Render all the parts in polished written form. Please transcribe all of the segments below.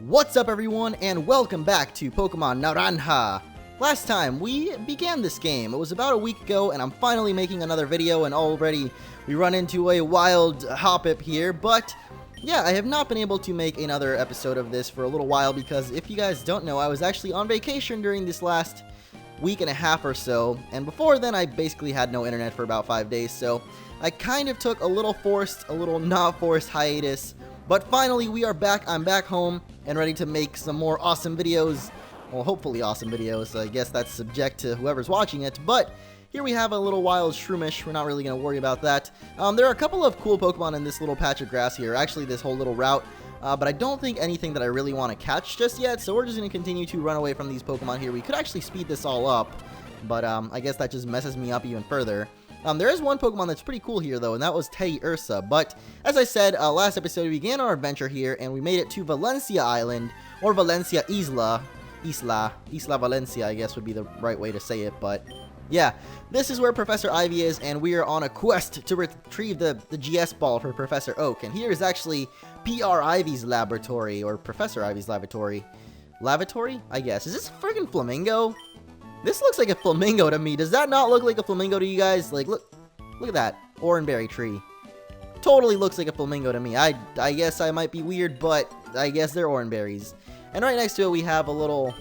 What's up everyone, and welcome back to Pokemon Naranja! Last time we began this game, it was about a week ago, and I'm finally making another video, and already we run into a wild Hoppip here, but yeah, I have not been able to make another episode of this for a little while, because if you guys don't know, I was actually on vacation during this last week and a half or so, and before then I basically had no internet for about 5 days, so I kind of took a little forced, a little not forced hiatus. But finally, we are back. I'm back home and ready to make some more awesome videos. Well, hopefully awesome videos. I guess that's subject to whoever's watching it. But here we have a little wild Shroomish. We're not really going to worry about that. There are a couple of cool Pokemon in this little patch of grass here. Actually, this whole little route. But I don't think anything that I really want to catch just yet. So we're just going to continue to run away from these Pokemon here. We could actually speed this all up. But I guess that just messes me up even further. There is one Pokemon that's pretty cool here, though, and that was Ursa. But, as I said, last episode, we began our adventure here, and we made it to Valencia Island, or Valencia Isla. Isla Valencia, I guess, would be the right way to say it, but yeah. This is where Professor Ivy is, and we are on a quest to retrieve the GS ball for Professor Oak. And here is actually P.R. Ivy's laboratory, or Professor Ivy's laboratory. Lavatory, I guess. Is this a friggin' flamingo? This looks like a flamingo to me. Does that not look like a flamingo to you guys? Like, look at that oranberry tree. Totally looks like a flamingo to me. I guess I might be weird, but I guess they're oranberries. And right next to it, we have a little,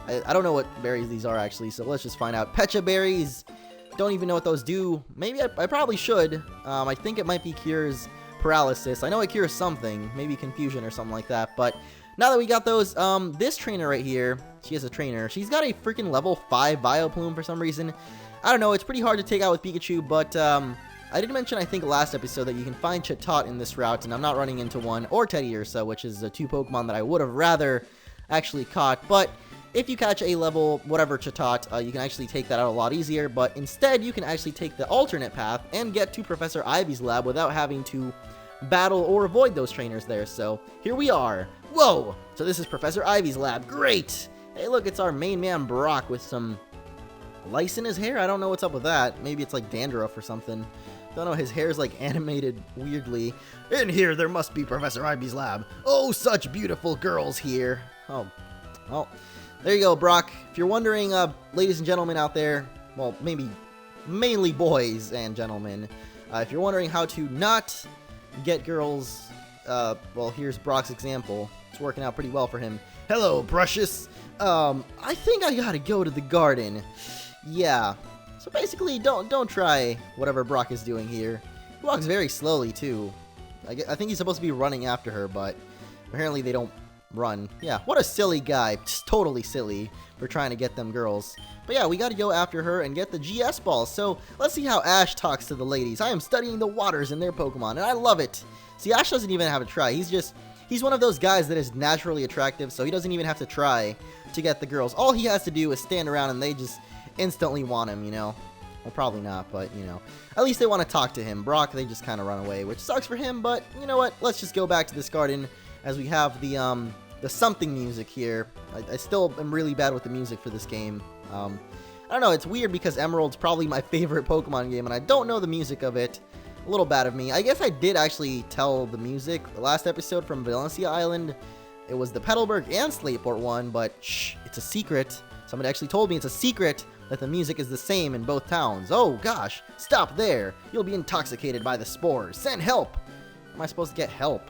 I don't know what berries these are actually, so let's just find out. Pecha berries. Don't even know what those do. Maybe I probably should. I think it might be cures paralysis. I know it cures something, maybe confusion or something like that, but now that we got those, this trainer right here, she is a trainer. She's got a freaking level 5 Vileplume for some reason. I don't know, it's pretty hard to take out with Pikachu, but I did mention, I think, last episode that you can find Chatot in this route, and I'm not running into one, or Teddy Ursa, which is the two Pokemon that I would have rather actually caught. But if you catch a level whatever Chatot, you can actually take that out a lot easier, but instead you can actually take the alternate path and get to Professor Ivy's lab without having to battle or avoid those trainers there. So here we are. Whoa! So this is Professor Ivy's lab. Great! Hey, look, it's our main man Brock with some lice in his hair. I don't know what's up with that. Maybe it's like dandruff or something. Don't know, his hair's like animated weirdly. In here, there must be Professor Ivy's lab. Oh, such beautiful girls here. Oh, well, there you go, Brock. If you're wondering, ladies and gentlemen out there, well, maybe mainly boys and gentlemen, if you're wondering how to not get girls, well, here's Brock's example. It's working out pretty well for him. Hello, precious. I think I gotta go to the garden. Yeah. So basically, don't try whatever Brock is doing here. He walks very slowly too. I think he's supposed to be running after her, but apparently they don't run. Yeah, what a silly guy. Just totally silly for trying to get them girls. But yeah, we gotta go after her and get the GS ball. So let's see how Ash talks to the ladies. I am studying the waters in their Pokemon, and I love it. See, Ash doesn't even have to try. He's one of those guys that is naturally attractive, so he doesn't even have to try to get the girls. All he has to do is stand around and they just instantly want him, you know? Well, probably not, but, you know. At least they want to talk to him. Brock, they just kind of run away, which sucks for him, but you know what? Let's just go back to this garden as we have the something music here. I still am really bad with the music for this game. I don't know, it's weird because Emerald's probably my favorite Pokemon game, and I don't know the music of it. A little bad of me. I guess I did actually tell the music the last episode from Valencia Island. It was the Petalburg and Slateport one, but shh, it's a secret. Somebody actually told me it's a secret that the music is the same in both towns. Oh gosh, stop there. You'll be intoxicated by the spores. Send help. Am I supposed to get help?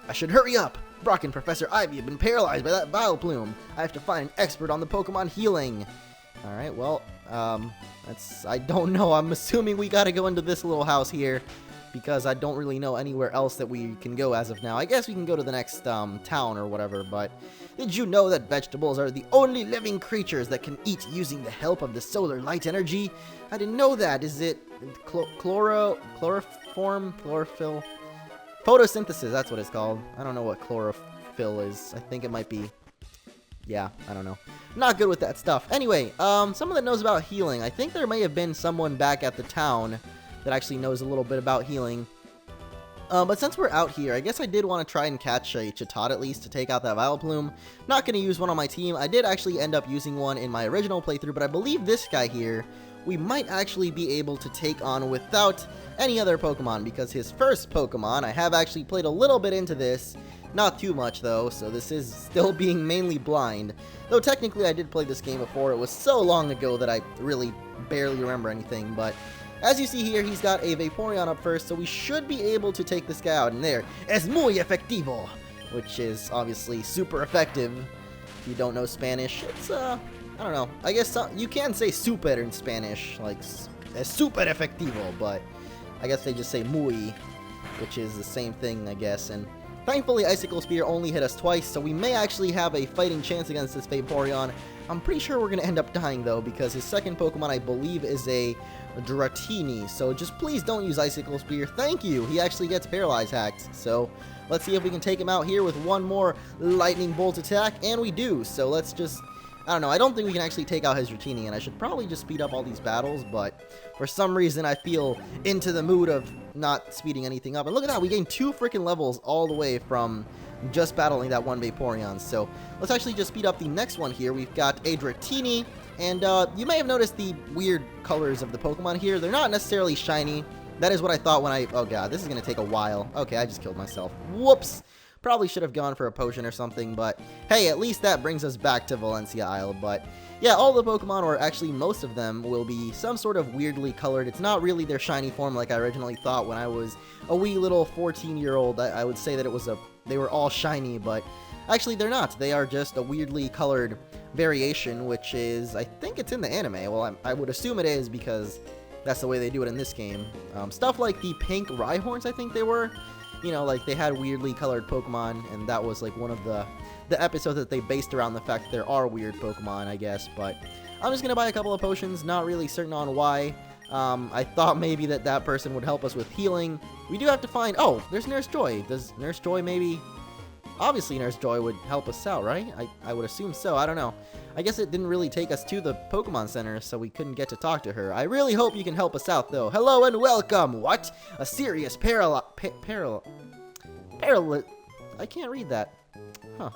I should hurry up. Brock and Professor Ivy have been paralyzed by that Vileplume. I have to find an expert on the Pokemon healing. Alright, well, I don't know. I'm assuming we gotta go into this little house here, because I don't really know anywhere else that we can go as of now. I guess we can go to the next, town or whatever, but did you know that vegetables are the only living creatures that can eat using the help of the solar light energy? I didn't know that. Is it chloroform? Chlorophyll? Photosynthesis, that's what it's called. I don't know what chlorophyll is. I think it might be, yeah, I don't know. Not good with that stuff. Anyway, someone that knows about healing. I think there may have been someone back at the town that actually knows a little bit about healing. But since we're out here, I guess I did want to try and catch a Chatot at least to take out that Vileplume. Not going to use one on my team. I did actually end up using one in my original playthrough, but I believe this guy here, we might actually be able to take on without any other Pokemon, because his first Pokemon, I have actually played a little bit into this, Not too much though, so this is still being mainly blind. Though technically I did play this game before, it was so long ago that I really barely remember anything, but as you see here, he's got a Vaporeon up first, so we should be able to take this guy out, and there, es muy efectivo, which is obviously super effective. If you don't know Spanish, it's, I don't know, I guess you can say super in Spanish, like, es super efectivo, but I guess they just say muy, which is the same thing, I guess, and thankfully Icicle Spear only hit us twice, so we may actually have a fighting chance against this Vaporeon. I'm pretty sure we're going to end up dying, though, because his second Pokemon, I believe, is a Dratini, so just please don't use Icicle Spear. Thank you! He actually gets Paralyzed hacked, so let's see if we can take him out here with one more Lightning Bolt attack, and we do, so let's just... I don't know, I don't think we can actually take out his Dratini, and I should probably just speed up all these battles, but for some reason I feel into the mood of not speeding anything up. And look at that, we gained 2 freaking levels all the way from just battling that one Vaporeon. So let's actually just speed up the next one here. We've got a Dratini, and you may have noticed the weird colors of the Pokemon here. They're not necessarily shiny. That is what I thought when I... Oh god, this is going to take a while. Okay, I just killed myself. Whoops! Probably should have gone for a potion or something, but hey, at least that brings us back to Valencia Isle. But yeah, all the Pokemon, or actually most of them, will be some sort of weirdly colored. It's not really their shiny form like I originally thought when I was a wee little 14-year-old. I would say that it was they were all shiny, but actually they're not. They are just a weirdly colored variation, which is, I think it's in the anime. Well, I would assume it is because that's the way they do it in this game. Stuff like the pink Rhyhorns, I think they were. You know, like, they had weirdly colored Pokemon, and that was, like, one of the episodes that they based around the fact that there are weird Pokemon, I guess. But I'm just gonna buy a couple of potions, not really certain on why. I thought maybe that person would help us with healing. We do have to find... Oh, there's Nurse Joy. Does Nurse Joy maybe... Obviously, Nurse Joy would help us out, right? I would assume so. I don't know. I guess it didn't really take us to the Pokemon Center, so we couldn't get to talk to her. I really hope you can help us out, though. Hello and welcome! What? A serious Peril... I can't read that. Huh.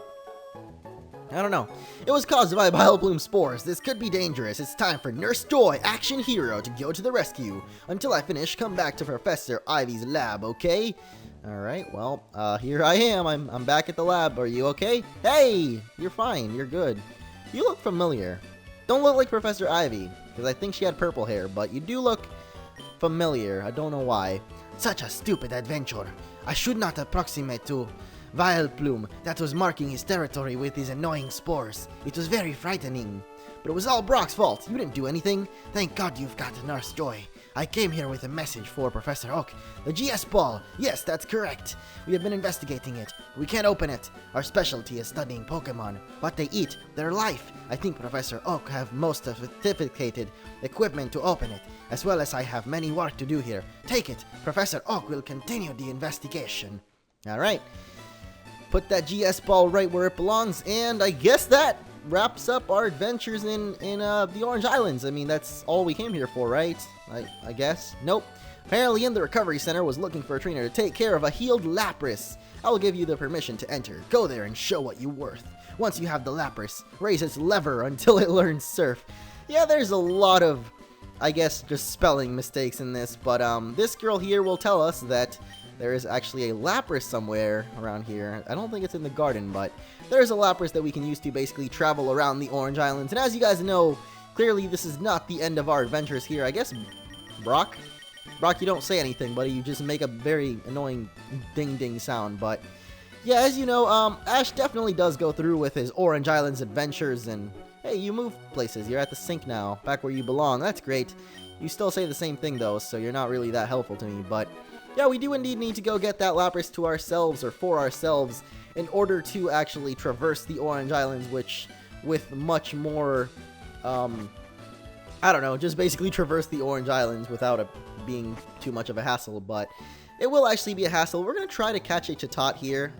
I don't know. It was caused by Vileplume spores. This could be dangerous. It's time for Nurse Joy, action hero, to go to the rescue. Until I finish, come back to Professor Ivy's lab, okay? Alright, well, here I am. I'm back at the lab. Are you okay? Hey! You're fine. You're good. You look familiar. Don't look like Professor Ivy, because I think she had purple hair, but you do look familiar. I don't know why. Such a stupid adventure. I should not approximate to Vileplume that was marking his territory with his annoying spores. It was very frightening. But it was all Brock's fault. You didn't do anything. Thank God you've got Nurse Joy. I came here with a message for Professor Oak. The GS ball. Yes, that's correct. We have been investigating it. We can't open it. Our specialty is studying Pokemon. What they eat, their life. I think Professor Oak have most sophisticated equipment to open it, as well as I have many work to do here. Take it. Professor Oak will continue the investigation. Alright. Put that GS ball right where it belongs, and I guess that wraps up our adventures in the Orange Islands. I mean, that's all we came here for, right? I guess. Nope. Apparently in the recovery center was looking for a trainer to take care of a healed Lapras. I will give you the permission to enter. Go there and show what you're worth. Once you have the Lapras, raise its lever until it learns Surf. Yeah, there's a lot of, I guess, just spelling mistakes in this, but this girl here will tell us that there is actually a Lapras somewhere around here. I don't think it's in the garden, but there's a Lapras that we can use to basically travel around the Orange Islands. And as you guys know, clearly this is not the end of our adventures here. I guess, Brock, you don't say anything, buddy. You just make a very annoying ding-ding sound. But yeah, as you know, Ash definitely does go through with his Orange Islands adventures. And hey, you move places. You're at the sink now, back where you belong. That's great. You still say the same thing, though, so you're not really that helpful to me. But yeah, we do indeed need to go get that Lapras to ourselves, or for ourselves, in order to actually traverse the Orange Islands, which, with much more, I don't know, just basically traverse the Orange Islands without it being too much of a hassle, but it will actually be a hassle. We're going to try to catch a Chatot here.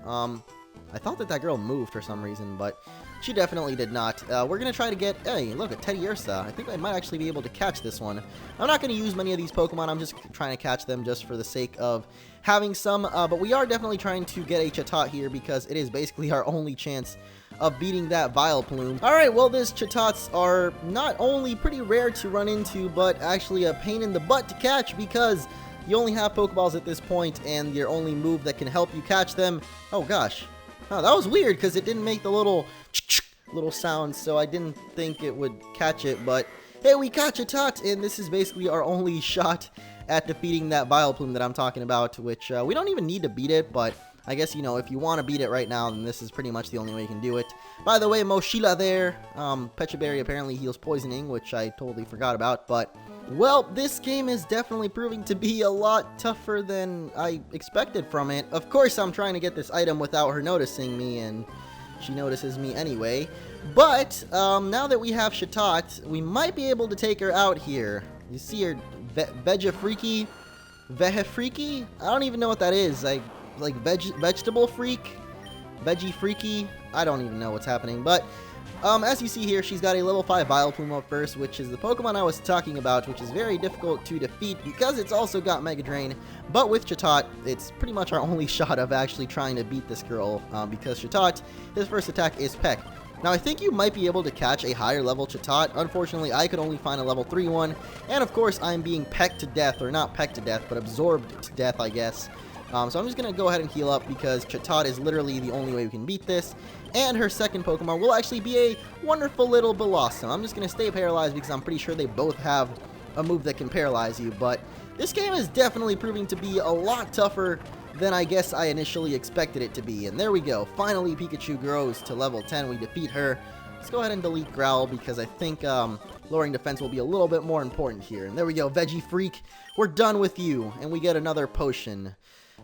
I thought that girl moved for some reason, but she definitely did not. We're going to try to get... Hey, look, a Teddy Ursa. I think I might actually be able to catch this one. I'm not going to use many of these Pokemon. I'm just trying to catch them just for the sake of having some. But we are definitely trying to get a Chatot here because it is basically our only chance of beating that Vileplume. Alright, well, these Chatots are not only pretty rare to run into, but actually a pain in the butt to catch because you only have Pokeballs at this point, and your only move that can help you catch them... Oh, gosh. Oh, that was weird because it didn't make the little sound, so I didn't think it would catch it, but hey, we caught Chatot, and this is basically our only shot at defeating that Vileplume that I'm talking about, which we don't even need to beat it, but I guess, you know, if you want to beat it right now, then this is pretty much the only way you can do it. By the way, Moshila there, Pecha Berry apparently heals poisoning, which I totally forgot about, but, well, this game is definitely proving to be a lot tougher than I expected from it. Of course, I'm trying to get this item without her noticing me, and she notices me anyway. But, now that we have Chatot, we might be able to take her out here. You see her Vegefreaky? Vegefreaky? I don't even know what that is. Like vegetable freak? Veggie freaky? I don't even know what's happening. But, as you see here, she's got a level 5 Vileplume up first, which is the Pokemon I was talking about, which is very difficult to defeat because it's also got Mega Drain. But with Chatot, it's pretty much our only shot of actually trying to beat this girl, because Chatot, his first attack is Peck. Now, I think you might be able to catch a higher level Chatot. Unfortunately, I could only find a level 3 one, and of course, I'm being pecked to death, or not pecked to death, but absorbed to death, I guess. So I'm just going to go ahead and heal up because Chatot is literally the only way we can beat this. And her second Pokemon will actually be a wonderful little Blossom. I'm just going to stay paralyzed because I'm pretty sure they both have a move that can paralyze you. But this game is definitely proving to be a lot tougher than I guess I initially expected it to be. And there we go. Finally, Pikachu grows to level 10. We defeat her. Let's go ahead and delete Growl because I think lowering defense will be a little bit more important here. And there we go. Veggie Freak. We're done with you. And we get another potion.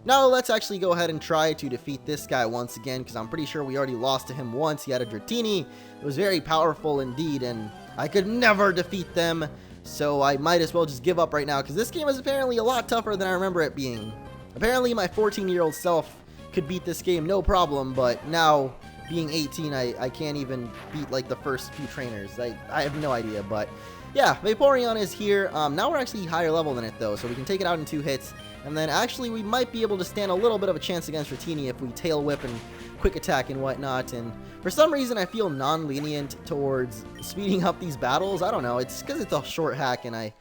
Now let's actually go ahead and try to defeat this guy once again, because I'm pretty sure we already lost to him once. He had a Dratini. It was very powerful indeed, and I could never defeat them, so I might as well just give up right now, because this game is apparently a lot tougher than I remember it being. Apparently my 14-year-old self could beat this game no problem, but now, being 18, I can't even beat, like, the first few trainers. I have no idea, but yeah, Vaporeon is here. Now we're actually higher level than it, though, so we can take it out in 2 hits. And then actually we might be able to stand a little bit of a chance against Dratini if we Tail Whip and Quick Attack and whatnot. And for some reason I feel non-lenient towards speeding up these battles. I don't know. It's because it's a short hack, and I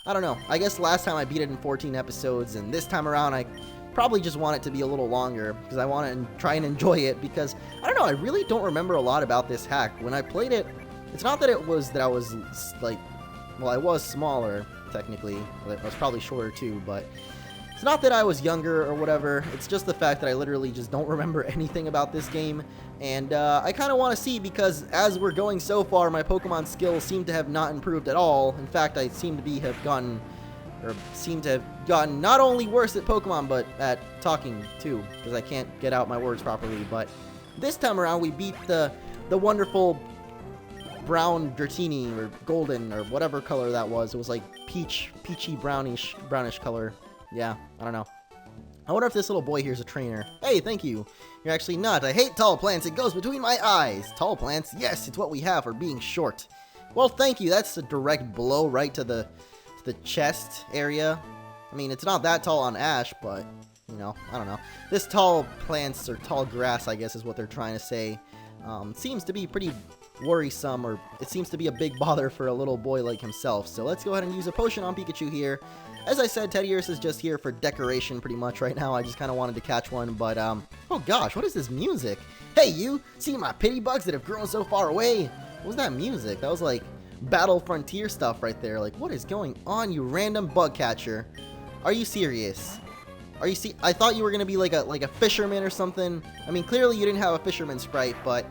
don't know. I guess last time I beat it in 14 episodes, and this time around I probably just want it to be a little longer because I want to try and enjoy it, because I don't know. I really don't remember a lot about this hack. When I played it, it's not that it was that I was like, well, I was smaller technically. I was probably shorter too, but it's not that I was younger or whatever. It's just the fact that I literally just don't remember anything about this game. And I kind of want to see, because as we're going so far, my Pokemon skills seem to have not improved at all. In fact, I seem to have gotten not only worse at Pokemon, but at talking too, because I can't get out my words properly. But this time around, we beat the wonderful brown Dratini, or golden, or whatever color that was. It was like peachy brownish color. Yeah, I don't know. I wonder if this little boy here is a trainer. Hey, thank you. You're actually not. I hate tall plants. It goes between my eyes. Tall plants? Yes, it's what we have for being short. Well, thank you. That's a direct blow right to the chest area. I mean, it's not that tall on Ash, but, you know, I don't know. This tall plants, or tall grass, I guess is what they're trying to say, seems to be pretty worrisome, or it seems to be a big bother for a little boy like himself. So let's go ahead and use a potion on Pikachu here. As I said, Teddiurus is just here for decoration pretty much right now. I just kind of wanted to catch one, but, oh gosh, what is this music? Hey, you! See my pity bugs that have grown so far away? What was that music? That was like Battle Frontier stuff right there. Like, what is going on, you random bug catcher? Are you serious? Are you I thought you were gonna be like a fisherman or something. I mean, clearly you didn't have a fisherman sprite, but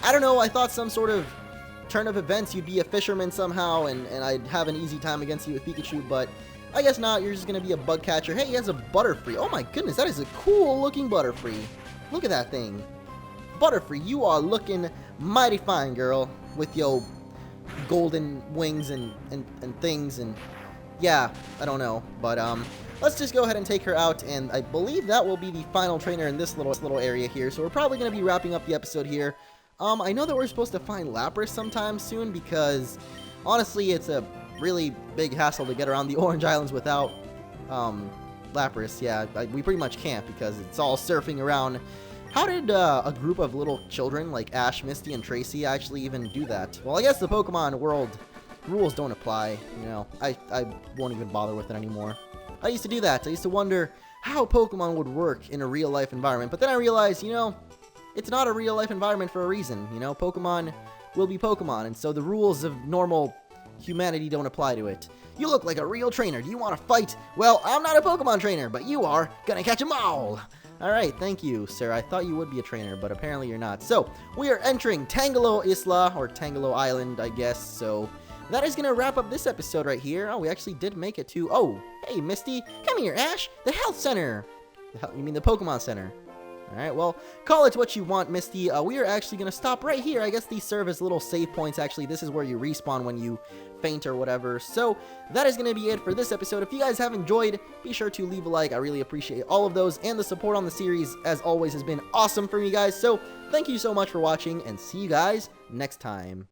I don't know. I thought some sort of turn of events you'd be a fisherman somehow, and I'd have an easy time against you with Pikachu, but I guess not. You're just going to be a bug catcher. Hey, he has a Butterfree. Oh my goodness, that is a cool looking Butterfree. Look at that thing. Butterfree, you are looking mighty fine, girl, with your golden wings and things, and yeah, I don't know, but let's just go ahead and take her out, and I believe that will be the final trainer in this little area here, so we're probably going to be wrapping up the episode here. I know that we're supposed to find Lapras sometime soon, because honestly, it's a really big hassle to get around the Orange Islands without Lapras. Yeah, we pretty much can't, because it's all surfing around. How did a group of little children like Ash, Misty, and Tracy actually even do that? Well, I guess the Pokemon world rules don't apply. You know, I won't even bother with it anymore. I used to do that. I used to wonder how Pokemon would work in a real life environment, but then I realized, you know, it's not a real-life environment for a reason, you know? Pokemon will be Pokemon, and so the rules of normal humanity don't apply to it. You look like a real trainer. Do you want to fight? Well, I'm not a Pokemon trainer, but you are. Gonna catch 'em all! Alright, thank you, sir. I thought you would be a trainer, but apparently you're not. So, we are entering Tangalo Isla, or Tangalo Island, I guess, so that is gonna wrap up this episode right here. Oh, we actually did make it to... Oh, hey, Misty. Come here, Ash. The health center. You mean the Pokemon Center. Alright, well, call it what you want, Misty. We are actually going to stop right here. I guess these serve as little save points, actually. This is where you respawn when you faint or whatever. So, that is going to be it for this episode. If you guys have enjoyed, be sure to leave a like. I really appreciate all of those. And the support on the series, as always, has been awesome for me, guys. So, thank you so much for watching, and see you guys next time.